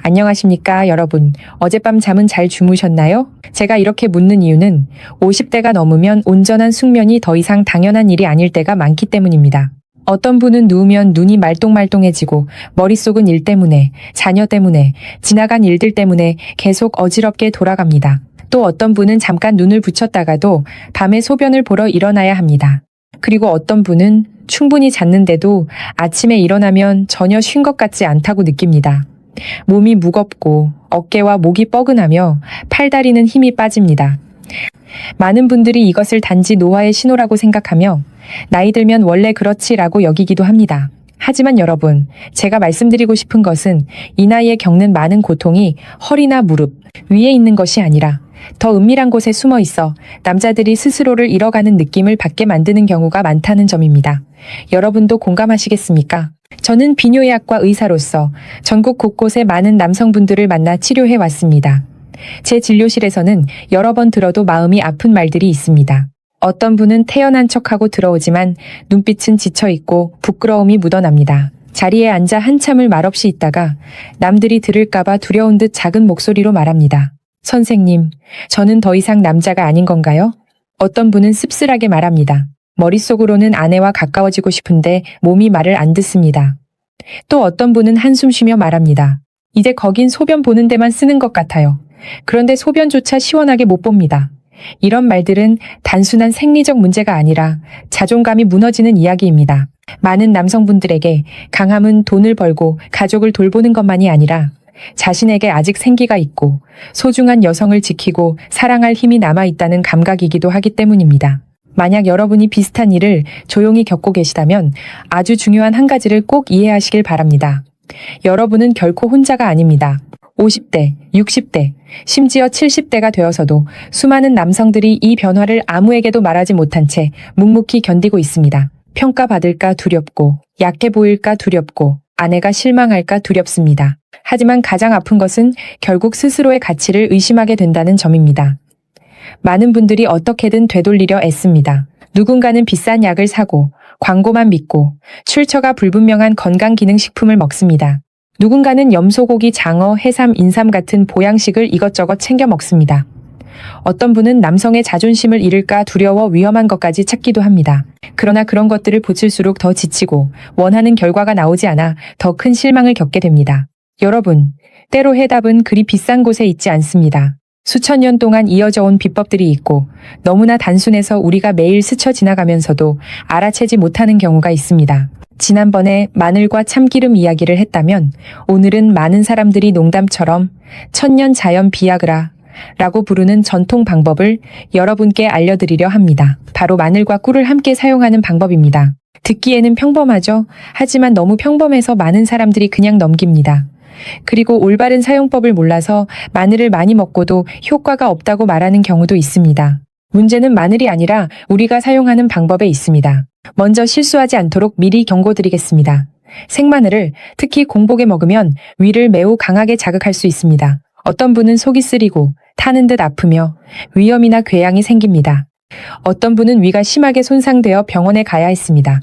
안녕하십니까, 여러분. 어젯밤 잠은 잘 주무셨나요? 제가 이렇게 묻는 이유는 50대가 넘으면 온전한 숙면이 더 이상 당연한 일이 아닐 때가 많기 때문입니다. 어떤 분은 누우면 눈이 말똥말똥해지고 머릿속은 일 때문에, 자녀 때문에, 지나간 일들 때문에 계속 어지럽게 돌아갑니다. 또 어떤 분은 잠깐 눈을 붙였다가도 밤에 소변을 보러 일어나야 합니다. 그리고 어떤 분은 충분히 잤는데도 아침에 일어나면 전혀 쉰 것 같지 않다고 느낍니다. 몸이 무겁고 어깨와 목이 뻐근하며 팔다리는 힘이 빠집니다. 많은 분들이 이것을 단지 노화의 신호라고 생각하며 나이 들면 원래 그렇지라고 여기기도 합니다. 하지만 여러분, 제가 말씀드리고 싶은 것은 이 나이에 겪는 많은 고통이 허리나 무릎 위에 있는 것이 아니라 더 은밀한 곳에 숨어 있어 남자들이 스스로를 잃어가는 느낌을 받게 만드는 경우가 많다는 점입니다. 여러분도 공감하시겠습니까? 저는 비뇨의학과 의사로서 전국 곳곳에 많은 남성분들을 만나 치료해 왔습니다. 제 진료실에서는 여러 번 들어도 마음이 아픈 말들이 있습니다. 어떤 분은 태연한 척하고 들어오지만 눈빛은 지쳐있고 부끄러움이 묻어납니다. 자리에 앉아 한참을 말없이 있다가 남들이 들을까봐 두려운 듯 작은 목소리로 말합니다. 선생님, 저는 더 이상 남자가 아닌 건가요? 어떤 분은 씁쓸하게 말합니다. 머릿속으로는 아내와 가까워지고 싶은데 몸이 말을 안 듣습니다. 또 어떤 분은 한숨 쉬며 말합니다. 이제 거긴 소변 보는 데만 쓰는 것 같아요. 그런데 소변조차 시원하게 못 봅니다. 이런 말들은 단순한 생리적 문제가 아니라 자존감이 무너지는 이야기입니다. 많은 남성분들에게 강함은 돈을 벌고 가족을 돌보는 것만이 아니라 자신에게 아직 생기가 있고 소중한 여성을 지키고 사랑할 힘이 남아있다는 감각이기도 하기 때문입니다. 만약 여러분이 비슷한 일을 조용히 겪고 계시다면 아주 중요한 한 가지를 꼭 이해하시길 바랍니다. 여러분은 결코 혼자가 아닙니다. 50대, 60대, 심지어 70대가 되어서도 수많은 남성들이 이 변화를 아무에게도 말하지 못한 채 묵묵히 견디고 있습니다. 평가받을까 두렵고, 약해 보일까 두렵고, 아내가 실망할까 두렵습니다. 하지만 가장 아픈 것은 결국 스스로의 가치를 의심하게 된다는 점입니다. 많은 분들이 어떻게든 되돌리려 애씁니다. 누군가는 비싼 약을 사고 광고만 믿고 출처가 불분명한 건강기능식품을 먹습니다. 누군가는 염소고기, 장어, 해삼, 인삼 같은 보양식을 이것저것 챙겨 먹습니다. 어떤 분은 남성의 자존심을 잃을까 두려워 위험한 것까지 찾기도 합니다. 그러나 그런 것들을 보칠수록 더 지치고 원하는 결과가 나오지 않아 더 큰 실망을 겪게 됩니다. 여러분, 때로 해답은 그리 비싼 곳에 있지 않습니다. 수천 년 동안 이어져 온 비법들이 있고 너무나 단순해서 우리가 매일 스쳐 지나가면서도 알아채지 못하는 경우가 있습니다. 지난번에 마늘과 참기름 이야기를 했다면 오늘은 많은 사람들이 농담처럼 천년 자연 비아그라 라고 부르는 전통 방법을 여러분께 알려드리려 합니다. 바로 마늘과 꿀을 함께 사용하는 방법입니다. 듣기에는 평범하죠? 하지만 너무 평범해서 많은 사람들이 그냥 넘깁니다. 그리고 올바른 사용법을 몰라서 마늘을 많이 먹고도 효과가 없다고 말하는 경우도 있습니다. 문제는 마늘이 아니라 우리가 사용하는 방법에 있습니다. 먼저 실수하지 않도록 미리 경고드리겠습니다. 생마늘을 특히 공복에 먹으면 위를 매우 강하게 자극할 수 있습니다. 어떤 분은 속이 쓰리고 타는 듯 아프며 위염이나 궤양이 생깁니다. 어떤 분은 위가 심하게 손상되어 병원에 가야 했습니다.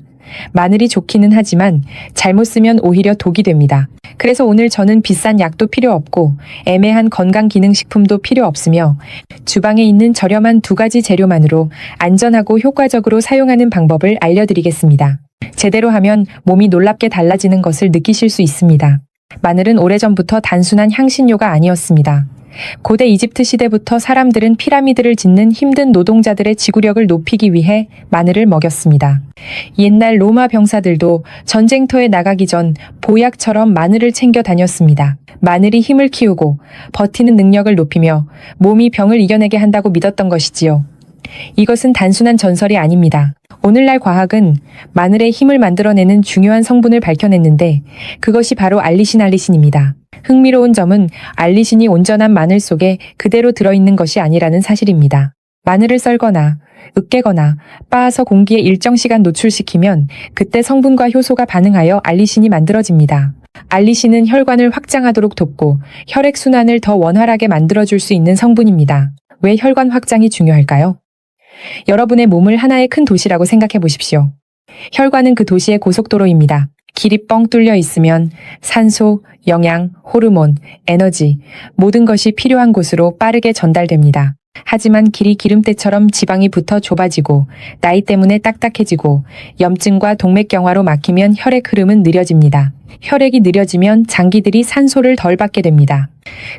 마늘이 좋기는 하지만 잘못 쓰면 오히려 독이 됩니다. 그래서 오늘 저는 비싼 약도 필요 없고 애매한 건강기능식품도 필요 없으며 주방에 있는 저렴한 두 가지 재료만으로 안전하고 효과적으로 사용하는 방법을 알려드리겠습니다. 제대로 하면 몸이 놀랍게 달라지는 것을 느끼실 수 있습니다. 마늘은 오래전부터 단순한 향신료가 아니었습니다. 고대 이집트 시대부터 사람들은 피라미드를 짓는 힘든 노동자들의 지구력을 높이기 위해 마늘을 먹였습니다. 옛날 로마 병사들도 전쟁터에 나가기 전 보약처럼 마늘을 챙겨 다녔습니다. 마늘이 힘을 키우고 버티는 능력을 높이며 몸이 병을 이겨내게 한다고 믿었던 것이지요. 이것은 단순한 전설이 아닙니다. 오늘날 과학은 마늘의 힘을 만들어내는 중요한 성분을 밝혀냈는데 그것이 바로 알리신입니다. 흥미로운 점은 알리신이 온전한 마늘 속에 그대로 들어있는 것이 아니라는 사실입니다. 마늘을 썰거나 으깨거나 빻아서 공기에 일정 시간 노출시키면 그때 성분과 효소가 반응하여 알리신이 만들어집니다. 알리신은 혈관을 확장하도록 돕고 혈액순환을 더 원활하게 만들어줄 수 있는 성분입니다. 왜 혈관 확장이 중요할까요? 여러분의 몸을 하나의 큰 도시라고 생각해 보십시오. 혈관은 그 도시의 고속도로입니다. 길이 뻥 뚫려 있으면 산소, 영양, 호르몬, 에너지, 모든 것이 필요한 곳으로 빠르게 전달됩니다. 하지만 길이 기름때처럼 지방이 붙어 좁아지고 나이 때문에 딱딱해지고 염증과 동맥경화로 막히면 혈액 흐름은 느려집니다. 혈액이 느려지면 장기들이 산소를 덜 받게 됩니다.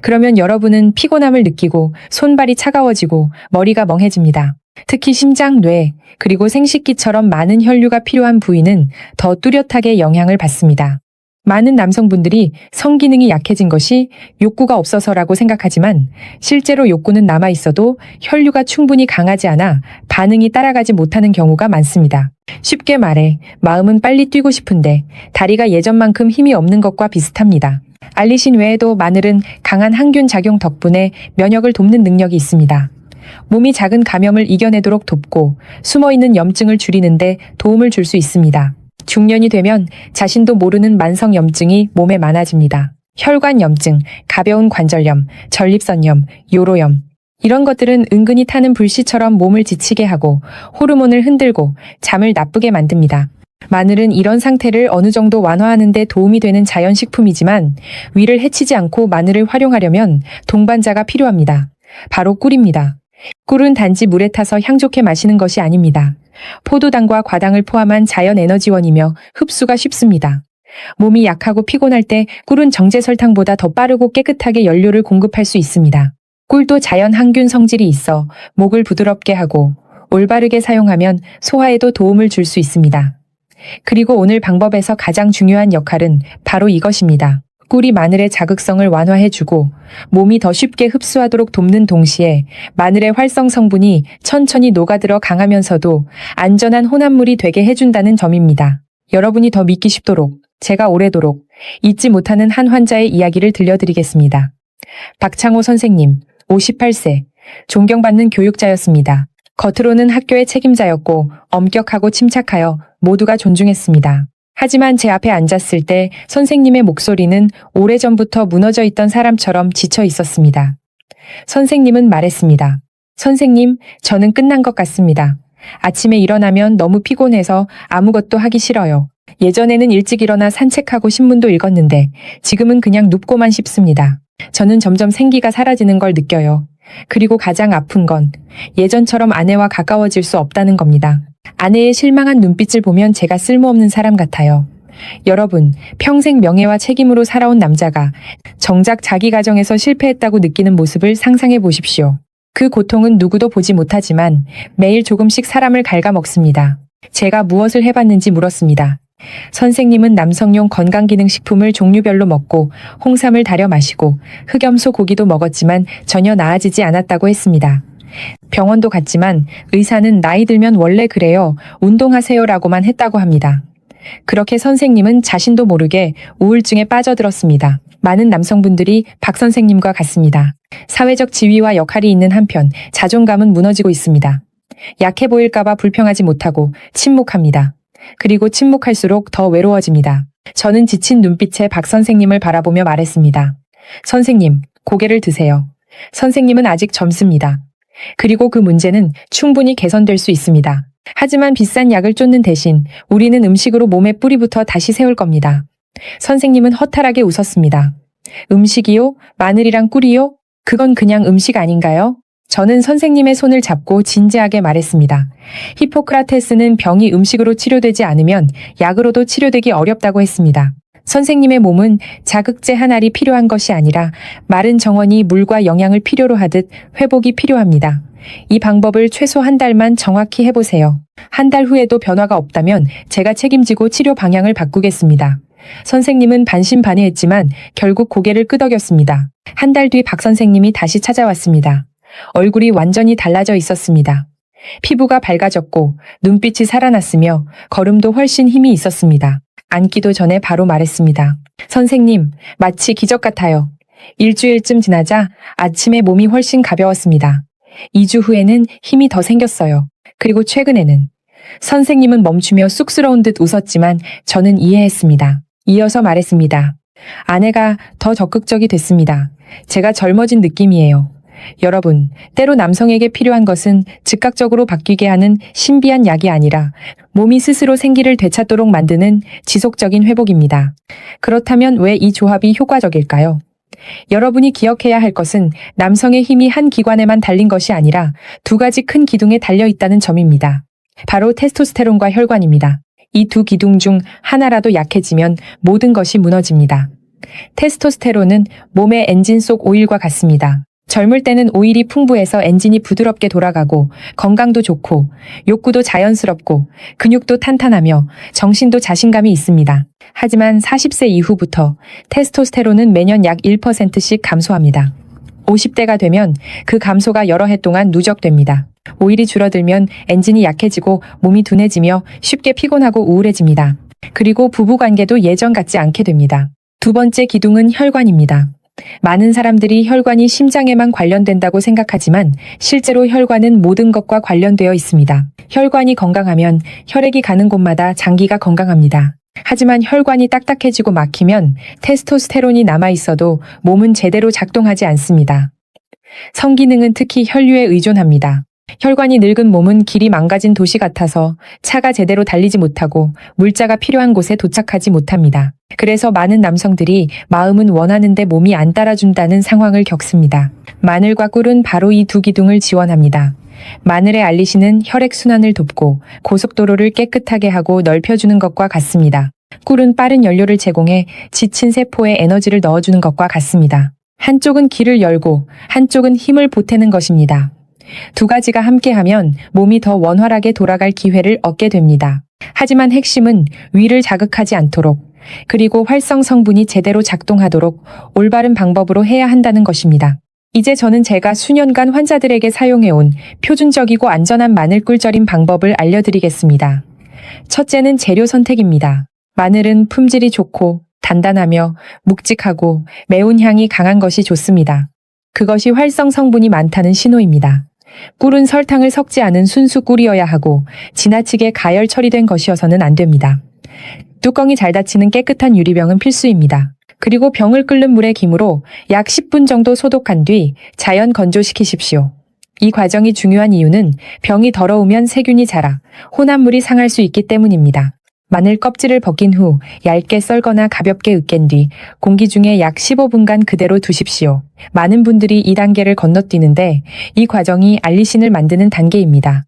그러면 여러분은 피곤함을 느끼고 손발이 차가워지고 머리가 멍해집니다. 특히 심장, 뇌, 그리고 생식기처럼 많은 혈류가 필요한 부위는 더 뚜렷하게 영향을 받습니다. 많은 남성분들이 성기능이 약해진 것이 욕구가 없어서라고 생각하지만 실제로 욕구는 남아있어도 혈류가 충분히 강하지 않아 반응이 따라가지 못하는 경우가 많습니다. 쉽게 말해 마음은 빨리 뛰고 싶은데 다리가 예전만큼 힘이 없는 것과 비슷합니다. 알리신 외에도 마늘은 강한 항균 작용 덕분에 면역을 돕는 능력이 있습니다. 몸이 작은 감염을 이겨내도록 돕고 숨어있는 염증을 줄이는데 도움을 줄 수 있습니다. 중년이 되면 자신도 모르는 만성 염증이 몸에 많아집니다. 혈관 염증, 가벼운 관절염, 전립선염, 요로염. 이런 것들은 은근히 타는 불씨처럼 몸을 지치게 하고 호르몬을 흔들고 잠을 나쁘게 만듭니다. 마늘은 이런 상태를 어느 정도 완화하는 데 도움이 되는 자연식품이지만 위를 해치지 않고 마늘을 활용하려면 동반자가 필요합니다. 바로 꿀입니다. 꿀은 단지 물에 타서 향 좋게 마시는 것이 아닙니다. 포도당과 과당을 포함한 자연 에너지원이며 흡수가 쉽습니다. 몸이 약하고 피곤할 때 꿀은 정제 설탕보다 더 빠르고 깨끗하게 연료를 공급할 수 있습니다. 꿀도 자연 항균 성질이 있어 목을 부드럽게 하고 올바르게 사용하면 소화에도 도움을 줄 수 있습니다. 그리고 오늘 방법에서 가장 중요한 역할은 바로 이것입니다. 꿀이 마늘의 자극성을 완화해주고 몸이 더 쉽게 흡수하도록 돕는 동시에 마늘의 활성 성분이 천천히 녹아들어 강하면서도 안전한 혼합물이 되게 해준다는 점입니다. 여러분이 더 믿기 쉽도록 제가 오래도록 잊지 못하는 한 환자의 이야기를 들려드리겠습니다. 박창호 선생님, 58세, 존경받는 교육자였습니다. 겉으로는 학교의 책임자였고 엄격하고 침착하여 모두가 존중했습니다. 하지만 제 앞에 앉았을 때 선생님의 목소리는 오래전부터 무너져 있던 사람처럼 지쳐 있었습니다. 선생님은 말했습니다. 선생님, 저는 끝난 것 같습니다. 아침에 일어나면 너무 피곤해서 아무것도 하기 싫어요. 예전에는 일찍 일어나 산책하고 신문도 읽었는데 지금은 그냥 눕고만 싶습니다. 저는 점점 생기가 사라지는 걸 느껴요. 그리고 가장 아픈 건 예전처럼 아내와 가까워질 수 없다는 겁니다. 아내의 실망한 눈빛을 보면 제가 쓸모없는 사람 같아요. 여러분, 평생 명예와 책임으로 살아온 남자가 정작 자기 가정에서 실패했다고 느끼는 모습을 상상해 보십시오. 그 고통은 누구도 보지 못하지만 매일 조금씩 사람을 갉아먹습니다. 제가 무엇을 해봤는지 물었습니다. 선생님은 남성용 건강기능식품을 종류별로 먹고 홍삼을 달여 마시고 흑염소 고기도 먹었지만 전혀 나아지지 않았다고 했습니다. 병원도 갔지만 의사는 나이 들면 원래 그래요. 운동하세요라고만 했다고 합니다. 그렇게 선생님은 자신도 모르게 우울증에 빠져들었습니다. 많은 남성분들이 박 선생님과 같습니다. 사회적 지위와 역할이 있는 한편 자존감은 무너지고 있습니다. 약해 보일까봐 불평하지 못하고 침묵합니다. 그리고 침묵할수록 더 외로워집니다. 저는 지친 눈빛에 박 선생님을 바라보며 말했습니다. 선생님, 고개를 드세요. 선생님은 아직 젊습니다. 그리고 그 문제는 충분히 개선될 수 있습니다. 하지만 비싼 약을 쫓는 대신 우리는 음식으로 몸의 뿌리부터 다시 세울 겁니다. 선생님은 허탈하게 웃었습니다. 음식이요? 마늘이랑 꿀이요? 그건 그냥 음식 아닌가요? 저는 선생님의 손을 잡고 진지하게 말했습니다. 히포크라테스는 병이 음식으로 치료되지 않으면 약으로도 치료되기 어렵다고 했습니다. 선생님의 몸은 자극제 한 알이 필요한 것이 아니라 마른 정원이 물과 영양을 필요로 하듯 회복이 필요합니다. 이 방법을 최소 한 달만 정확히 해보세요. 한 달 후에도 변화가 없다면 제가 책임지고 치료 방향을 바꾸겠습니다. 선생님은 반신반의했지만 결국 고개를 끄덕였습니다. 한 달 뒤 박 선생님이 다시 찾아왔습니다. 얼굴이 완전히 달라져 있었습니다. 피부가 밝아졌고 눈빛이 살아났으며 걸음도 훨씬 힘이 있었습니다. 앉기도 전에 바로 말했습니다. 선생님, 마치 기적 같아요. 일주일쯤 지나자 아침에 몸이 훨씬 가벼웠습니다. 2주 후에는 힘이 더 생겼어요. 그리고 최근에는 선생님은 멈추며 쑥스러운 듯 웃었지만 저는 이해했습니다. 이어서 말했습니다. 아내가 더 적극적이 됐습니다. 제가 젊어진 느낌이에요. 여러분, 때로 남성에게 필요한 것은 즉각적으로 바뀌게 하는 신비한 약이 아니라 몸이 스스로 생기를 되찾도록 만드는 지속적인 회복입니다. 그렇다면 왜 이 조합이 효과적일까요? 여러분이 기억해야 할 것은 남성의 힘이 한 기관에만 달린 것이 아니라 두 가지 큰 기둥에 달려 있다는 점입니다. 바로 테스토스테론과 혈관입니다. 이 두 기둥 중 하나라도 약해지면 모든 것이 무너집니다. 테스토스테론은 몸의 엔진 속 오일과 같습니다. 젊을 때는 오일이 풍부해서 엔진이 부드럽게 돌아가고 건강도 좋고 욕구도 자연스럽고 근육도 탄탄하며 정신도 자신감이 있습니다. 하지만 40세 이후부터 테스토스테론은 매년 약 1%씩 감소합니다. 50대가 되면 그 감소가 여러 해 동안 누적됩니다. 오일이 줄어들면 엔진이 약해지고 몸이 둔해지며 쉽게 피곤하고 우울해집니다. 그리고 부부관계도 예전 같지 않게 됩니다. 두 번째 기둥은 혈관입니다. 많은 사람들이 혈관이 심장에만 관련된다고 생각하지만 실제로 혈관은 모든 것과 관련되어 있습니다. 혈관이 건강하면 혈액이 가는 곳마다 장기가 건강합니다. 하지만 혈관이 딱딱해지고 막히면 테스토스테론이 남아있어도 몸은 제대로 작동하지 않습니다. 성기능은 특히 혈류에 의존합니다. 혈관이 늙은 몸은 길이 망가진 도시 같아서 차가 제대로 달리지 못하고 물자가 필요한 곳에 도착하지 못합니다. 그래서 많은 남성들이 마음은 원하는데 몸이 안 따라준다는 상황을 겪습니다. 마늘과 꿀은 바로 이 두 기둥을 지원합니다. 마늘의 알리신은 혈액순환을 돕고 고속도로를 깨끗하게 하고 넓혀주는 것과 같습니다. 꿀은 빠른 연료를 제공해 지친 세포에 에너지를 넣어주는 것과 같습니다. 한쪽은 길을 열고 한쪽은 힘을 보태는 것입니다. 두 가지가 함께하면 몸이 더 원활하게 돌아갈 기회를 얻게 됩니다. 하지만 핵심은 위를 자극하지 않도록 그리고 활성 성분이 제대로 작동하도록 올바른 방법으로 해야 한다는 것입니다. 이제 저는 제가 수년간 환자들에게 사용해온 표준적이고 안전한 마늘 꿀절임 방법을 알려드리겠습니다. 첫째는 재료 선택입니다. 마늘은 품질이 좋고 단단하며 묵직하고 매운 향이 강한 것이 좋습니다. 그것이 활성 성분이 많다는 신호입니다. 꿀은 설탕을 섞지 않은 순수 꿀이어야 하고 지나치게 가열 처리된 것이어서는 안 됩니다. 뚜껑이 잘 닫히는 깨끗한 유리병은 필수입니다. 그리고 병을 끓는 물에 김으로 약 10분 정도 소독한 뒤 자연 건조시키십시오. 이 과정이 중요한 이유는 병이 더러우면 세균이 자라 혼합물이 상할 수 있기 때문입니다. 마늘 껍질을 벗긴 후 얇게 썰거나 가볍게 으깬 뒤 공기 중에 약 15분간 그대로 두십시오. 많은 분들이 이 단계를 건너뛰는데 이 과정이 알리신을 만드는 단계입니다.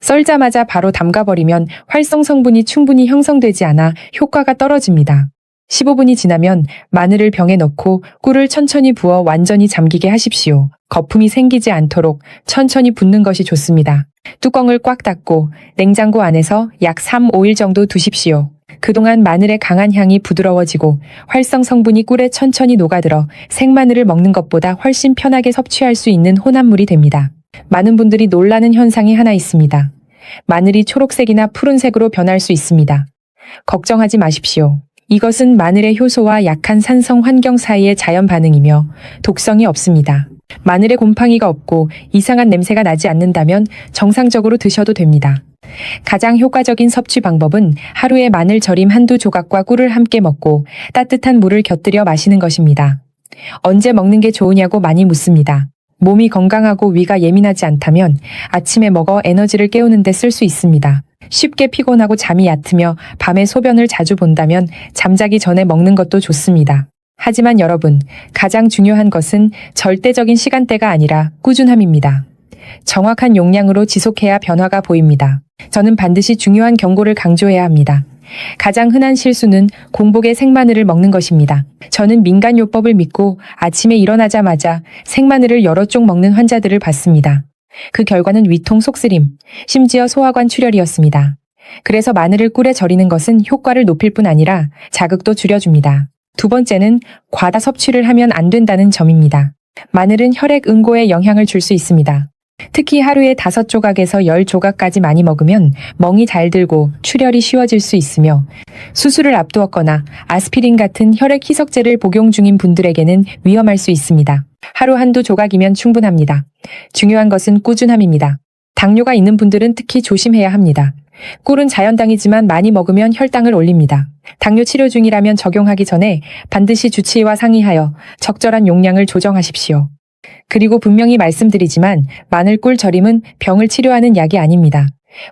썰자마자 바로 담가버리면 활성 성분이 충분히 형성되지 않아 효과가 떨어집니다. 15분이 지나면 마늘을 병에 넣고 꿀을 천천히 부어 완전히 잠기게 하십시오. 거품이 생기지 않도록 천천히 붓는 것이 좋습니다. 뚜껑을 꽉 닫고 냉장고 안에서 약 3, 5일 정도 두십시오. 그동안 마늘의 강한 향이 부드러워지고 활성 성분이 꿀에 천천히 녹아들어 생마늘을 먹는 것보다 훨씬 편하게 섭취할 수 있는 혼합물이 됩니다. 많은 분들이 놀라는 현상이 하나 있습니다. 마늘이 초록색이나 푸른색으로 변할 수 있습니다. 걱정하지 마십시오. 이것은 마늘의 효소와 약한 산성 환경 사이의 자연 반응이며 독성이 없습니다. 마늘에 곰팡이가 없고 이상한 냄새가 나지 않는다면 정상적으로 드셔도 됩니다. 가장 효과적인 섭취 방법은 하루에 마늘 절임 한두 조각과 꿀을 함께 먹고 따뜻한 물을 곁들여 마시는 것입니다. 언제 먹는 게 좋으냐고 많이 묻습니다. 몸이 건강하고 위가 예민하지 않다면 아침에 먹어 에너지를 깨우는 데 쓸 수 있습니다. 쉽게 피곤하고 잠이 얕으며 밤에 소변을 자주 본다면 잠자기 전에 먹는 것도 좋습니다. 하지만 여러분, 가장 중요한 것은 절대적인 시간대가 아니라 꾸준함입니다. 정확한 용량으로 지속해야 변화가 보입니다. 저는 반드시 중요한 경고를 강조해야 합니다. 가장 흔한 실수는 공복에 생마늘을 먹는 것입니다. 저는 민간요법을 믿고 아침에 일어나자마자 생마늘을 여러 쪽 먹는 환자들을 봤습니다. 그 결과는 위통 속쓰림, 심지어 소화관 출혈이었습니다. 그래서 마늘을 꿀에 절이는 것은 효과를 높일 뿐 아니라 자극도 줄여줍니다. 두 번째는 과다 섭취를 하면 안 된다는 점입니다. 마늘은 혈액 응고에 영향을 줄 수 있습니다. 특히 하루에 5조각에서 10조각까지 많이 먹으면 멍이 잘 들고 출혈이 쉬워질 수 있으며 수술을 앞두었거나 아스피린 같은 혈액 희석제를 복용 중인 분들에게는 위험할 수 있습니다. 하루 한두 조각이면 충분합니다. 중요한 것은 꾸준함입니다. 당뇨가 있는 분들은 특히 조심해야 합니다. 꿀은 자연당이지만 많이 먹으면 혈당을 올립니다. 당뇨 치료 중이라면 적용하기 전에 반드시 주치의와 상의하여 적절한 용량을 조정하십시오. 그리고 분명히 말씀드리지만 마늘꿀 절임은 병을 치료하는 약이 아닙니다.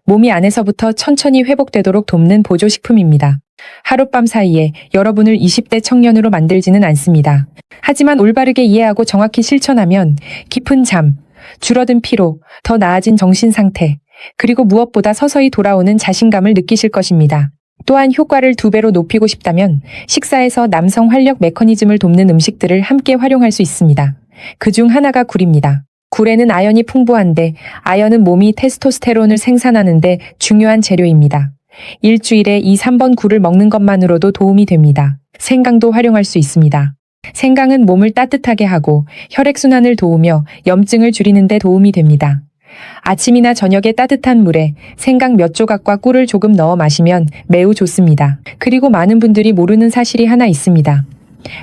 몸이 안에서부터 천천히 회복되도록 돕는 보조식품입니다. 하룻밤 사이에 여러분을 20대 청년으로 만들지는 않습니다. 하지만 올바르게 이해하고 정확히 실천하면 깊은 잠, 줄어든 피로, 더 나아진 정신 상태, 그리고 무엇보다 서서히 돌아오는 자신감을 느끼실 것입니다. 또한 효과를 2배로 높이고 싶다면 식사에서 남성 활력 메커니즘을 돕는 음식들을 함께 활용할 수 있습니다. 그중 하나가 굴입니다. 굴에는 아연이 풍부한데 아연은 몸이 테스토스테론을 생산하는데 중요한 재료입니다. 일주일에 2~3번 굴을 먹는 것만으로도 도움이 됩니다. 생강도 활용할 수 있습니다. 생강은 몸을 따뜻하게 하고 혈액순환을 도우며 염증을 줄이는 데 도움이 됩니다. 아침이나 저녁에 따뜻한 물에 생강 몇 조각과 꿀을 조금 넣어 마시면 매우 좋습니다. 그리고 많은 분들이 모르는 사실이 하나 있습니다.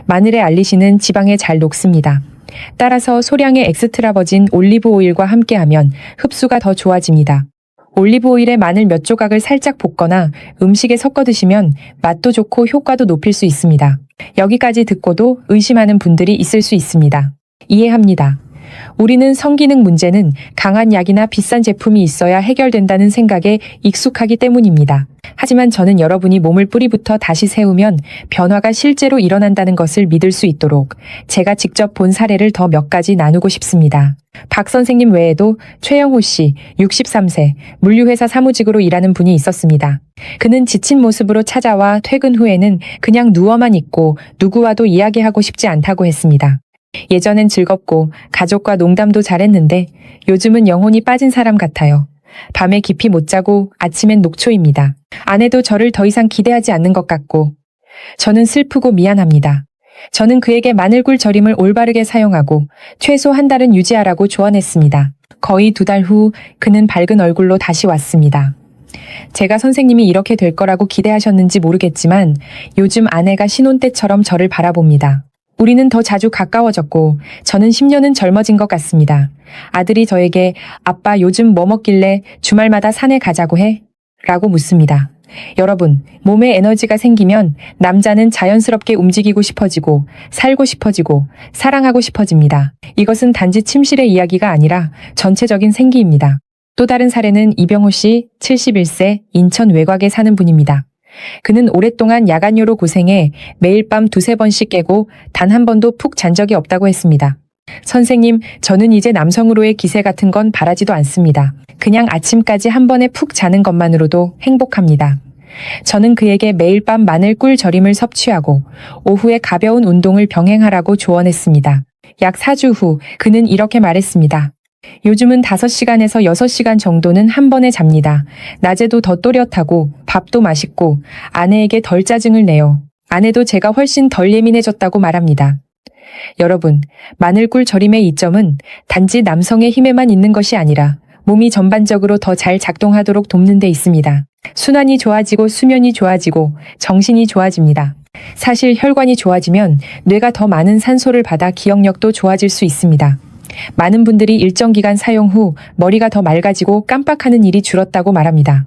마늘의 알리신은 지방에 잘 녹습니다. 따라서 소량의 엑스트라 버진 올리브 오일과 함께하면 흡수가 더 좋아집니다. 올리브 오일에 마늘 몇 조각을 살짝 볶거나 음식에 섞어 드시면 맛도 좋고 효과도 높일 수 있습니다. 여기까지 듣고도 의심하는 분들이 있을 수 있습니다. 이해합니다. 우리는 성기능 문제는 강한 약이나 비싼 제품이 있어야 해결된다는 생각에 익숙하기 때문입니다. 하지만 저는 여러분이 몸을 뿌리부터 다시 세우면 변화가 실제로 일어난다는 것을 믿을 수 있도록 제가 직접 본 사례를 더 몇 가지 나누고 싶습니다. 박 선생님 외에도 최영호 씨, 63세, 물류회사 사무직으로 일하는 분이 있었습니다. 그는 지친 모습으로 찾아와 퇴근 후에는 그냥 누워만 있고 누구와도 이야기하고 싶지 않다고 했습니다. 예전엔 즐겁고 가족과 농담도 잘했는데 요즘은 영혼이 빠진 사람 같아요. 밤에 깊이 못 자고 아침엔 녹초입니다. 아내도 저를 더 이상 기대하지 않는 것 같고 저는 슬프고 미안합니다. 저는 그에게 마늘꿀 절임을 올바르게 사용하고 최소 한 달은 유지하라고 조언했습니다. 거의 2달 후 그는 밝은 얼굴로 다시 왔습니다. 제가 선생님이 이렇게 될 거라고 기대하셨는지 모르겠지만 요즘 아내가 신혼 때처럼 저를 바라봅니다. 우리는 더 자주 가까워졌고 저는 10년은 젊어진 것 같습니다. 아들이 저에게 아빠 요즘 뭐 먹길래 주말마다 산에 가자고 해? 라고 묻습니다. 여러분, 몸에 에너지가 생기면 남자는 자연스럽게 움직이고 싶어지고 살고 싶어지고 사랑하고 싶어집니다. 이것은 단지 침실의 이야기가 아니라 전체적인 생기입니다. 또 다른 사례는 이병호 씨, 71세, 인천 외곽에 사는 분입니다. 그는 오랫동안 야간요로 고생해 매일 밤 2~3번씩 깨고 단 한 번도 푹 잔 적이 없다고 했습니다. 선생님, 저는 이제 남성으로의 기세 같은 건 바라지도 않습니다. 그냥 아침까지 한 번에 푹 자는 것만으로도 행복합니다. 저는 그에게 매일 밤 마늘꿀 절임을 섭취하고 오후에 가벼운 운동을 병행하라고 조언했습니다. 약 4주 후 그는 이렇게 말했습니다. 요즘은 5시간에서 6시간 정도는 한 번에 잡니다. 낮에도 더 또렷하고 밥도 맛있고 아내에게 덜 짜증을 내요. 아내도 제가 훨씬 덜 예민해졌다고 말합니다. 여러분, 마늘꿀 절임의 이점은 단지 남성의 힘에만 있는 것이 아니라 몸이 전반적으로 더 잘 작동하도록 돕는 데 있습니다. 순환이 좋아지고 수면이 좋아지고 정신이 좋아집니다. 사실 혈관이 좋아지면 뇌가 더 많은 산소를 받아 기억력도 좋아질 수 있습니다. 많은 분들이 일정 기간 사용 후 머리가 더 맑아지고 깜빡하는 일이 줄었다고 말합니다.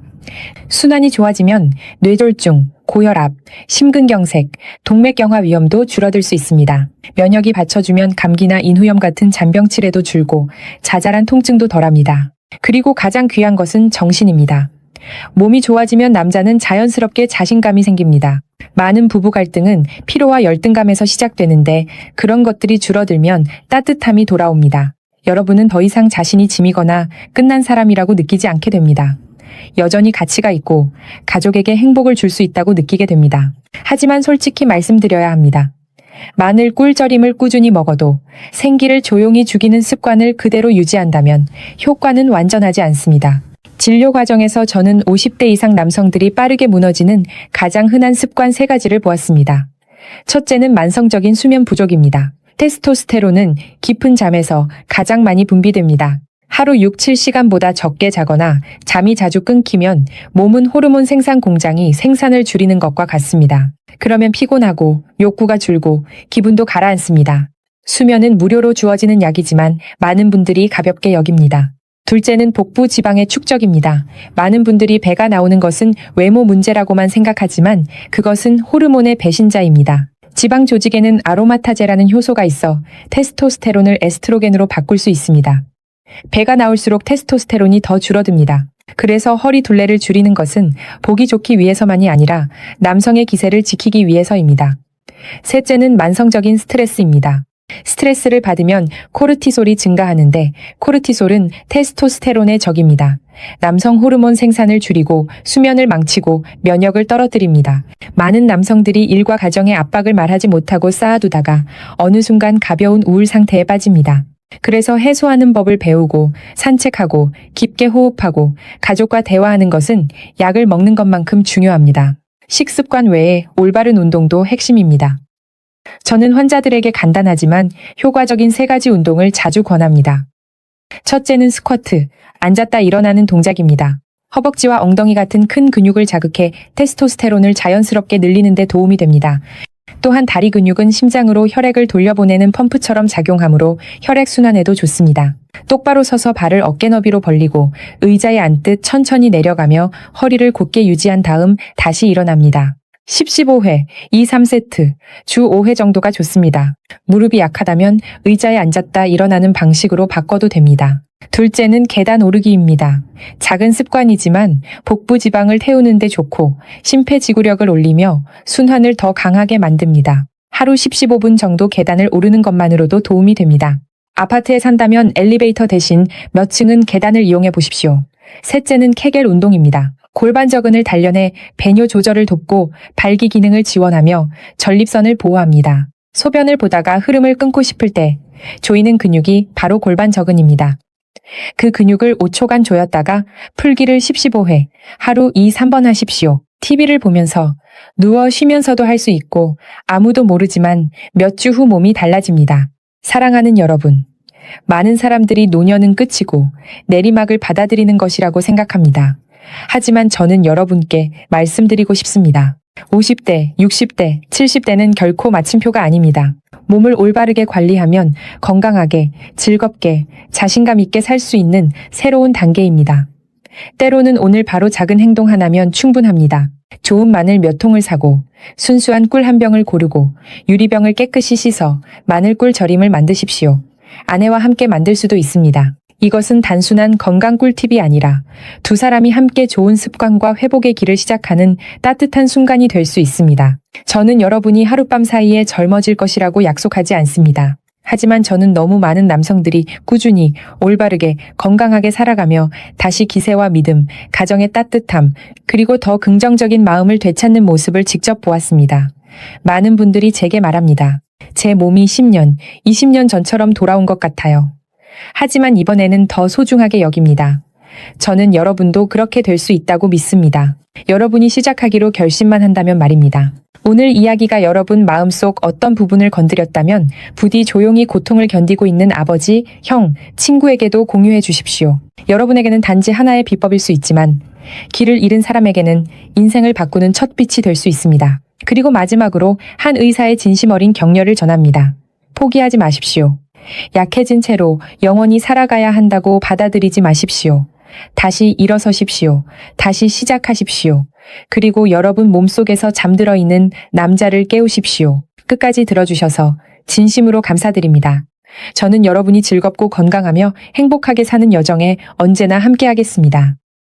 순환이 좋아지면 뇌졸중, 고혈압, 심근경색, 동맥경화 위험도 줄어들 수 있습니다. 면역이 받쳐주면 감기나 인후염 같은 잔병치레도 줄고 자잘한 통증도 덜합니다. 그리고 가장 귀한 것은 정신입니다. 몸이 좋아지면 남자는 자연스럽게 자신감이 생깁니다. 많은 부부 갈등은 피로와 열등감에서 시작되는데 그런 것들이 줄어들면 따뜻함이 돌아옵니다. 여러분은 더 이상 자신이 짐이거나 끝난 사람이라고 느끼지 않게 됩니다. 여전히 가치가 있고 가족에게 행복을 줄 수 있다고 느끼게 됩니다. 하지만 솔직히 말씀드려야 합니다. 마늘 꿀절임을 꾸준히 먹어도 생기를 조용히 죽이는 습관을 그대로 유지한다면 효과는 완전하지 않습니다. 진료 과정에서 저는 50대 이상 남성들이 빠르게 무너지는 가장 흔한 습관 3가지를 보았습니다. 첫째는 만성적인 수면 부족입니다. 테스토스테론은 깊은 잠에서 가장 많이 분비됩니다. 하루 6~7시간보다 적게 자거나 잠이 자주 끊기면 몸은 호르몬 생산 공장이 생산을 줄이는 것과 같습니다. 그러면 피곤하고 욕구가 줄고 기분도 가라앉습니다. 수면은 무료로 주어지는 약이지만 많은 분들이 가볍게 여깁니다. 둘째는 복부 지방의 축적입니다. 많은 분들이 배가 나오는 것은 외모 문제라고만 생각하지만 그것은 호르몬의 배신자입니다. 지방 조직에는 아로마타제라는 효소가 있어 테스토스테론을 에스트로겐으로 바꿀 수 있습니다. 배가 나올수록 테스토스테론이 더 줄어듭니다. 그래서 허리 둘레를 줄이는 것은 보기 좋기 위해서만이 아니라 남성의 기세를 지키기 위해서입니다. 셋째는 만성적인 스트레스입니다. 스트레스를 받으면 코르티솔이 증가하는데 코르티솔은 테스토스테론의 적입니다. 남성 호르몬 생산을 줄이고 수면을 망치고 면역을 떨어뜨립니다. 많은 남성들이 일과 가정의 압박을 말하지 못하고 쌓아두다가 어느 순간 가벼운 우울 상태에 빠집니다. 그래서 해소하는 법을 배우고 산책하고 깊게 호흡하고 가족과 대화하는 것은 약을 먹는 것만큼 중요합니다. 식습관 외에 올바른 운동도 핵심입니다. 저는 환자들에게 간단하지만 효과적인 3가지 운동을 자주 권합니다. 첫째는 스쿼트, 앉았다 일어나는 동작입니다. 허벅지와 엉덩이 같은 큰 근육을 자극해 테스토스테론을 자연스럽게 늘리는 데 도움이 됩니다. 또한 다리 근육은 심장으로 혈액을 돌려보내는 펌프처럼 작용하므로 혈액순환에도 좋습니다. 똑바로 서서 발을 어깨 너비로 벌리고 의자에 앉듯 천천히 내려가며 허리를 곧게 유지한 다음 다시 일어납니다. 10-15회, 2-3세트, 주 5회 정도가 좋습니다. 무릎이 약하다면 의자에 앉았다 일어나는 방식으로 바꿔도 됩니다. 둘째는 계단 오르기입니다. 작은 습관이지만 복부 지방을 태우는 데 좋고 심폐지구력을 올리며 순환을 더 강하게 만듭니다. 하루 10-15분 정도 계단을 오르는 것만으로도 도움이 됩니다. 아파트에 산다면 엘리베이터 대신 몇 층은 계단을 이용해 보십시오. 셋째는 케겔 운동입니다. 골반저근을 단련해 배뇨 조절을 돕고 발기 기능을 지원하며 전립선을 보호합니다. 소변을 보다가 흐름을 끊고 싶을 때 조이는 근육이 바로 골반저근입니다. 그 근육을 5초간 조였다가 풀기를 10-15회, 하루 2-3번 하십시오. TV를 보면서 누워 쉬면서도 할 수 있고 아무도 모르지만 몇 주 후 몸이 달라집니다. 사랑하는 여러분, 많은 사람들이 노년은 끝이고 내리막을 받아들이는 것이라고 생각합니다. 하지만 저는 여러분께 말씀드리고 싶습니다. 50대, 60대, 70대는 결코 마침표가 아닙니다. 몸을 올바르게 관리하면 건강하게, 즐겁게, 자신감 있게 살 수 있는 새로운 단계입니다. 때로는 오늘 바로 작은 행동 하나면 충분합니다. 좋은 마늘 몇 통을 사고, 순수한 꿀 한 병을 고르고, 유리병을 깨끗이 씻어 마늘꿀 절임을 만드십시오. 아내와 함께 만들 수도 있습니다. 이것은 단순한 건강 꿀팁이 아니라 두 사람이 함께 좋은 습관과 회복의 길을 시작하는 따뜻한 순간이 될 수 있습니다. 저는 여러분이 하룻밤 사이에 젊어질 것이라고 약속하지 않습니다. 하지만 저는 너무 많은 남성들이 꾸준히 올바르게 건강하게 살아가며 다시 기세와 믿음, 가정의 따뜻함, 그리고 더 긍정적인 마음을 되찾는 모습을 직접 보았습니다. 많은 분들이 제게 말합니다. 제 몸이 10년, 20년 전처럼 돌아온 것 같아요. 하지만 이번에는 더 소중하게 여깁니다. 저는 여러분도 그렇게 될 수 있다고 믿습니다. 여러분이 시작하기로 결심만 한다면 말입니다. 오늘 이야기가 여러분 마음속 어떤 부분을 건드렸다면 부디 조용히 고통을 견디고 있는 아버지, 형, 친구에게도 공유해 주십시오. 여러분에게는 단지 하나의 비법일 수 있지만 길을 잃은 사람에게는 인생을 바꾸는 첫 빛이 될 수 있습니다. 그리고 마지막으로 한 의사의 진심 어린 격려를 전합니다. 포기하지 마십시오. 약해진 채로 영원히 살아가야 한다고 받아들이지 마십시오. 다시 일어서십시오. 다시 시작하십시오. 그리고 여러분 몸속에서 잠들어 있는 남자를 깨우십시오. 끝까지 들어주셔서 진심으로 감사드립니다. 저는 여러분이 즐겁고 건강하며 행복하게 사는 여정에 언제나 함께하겠습니다.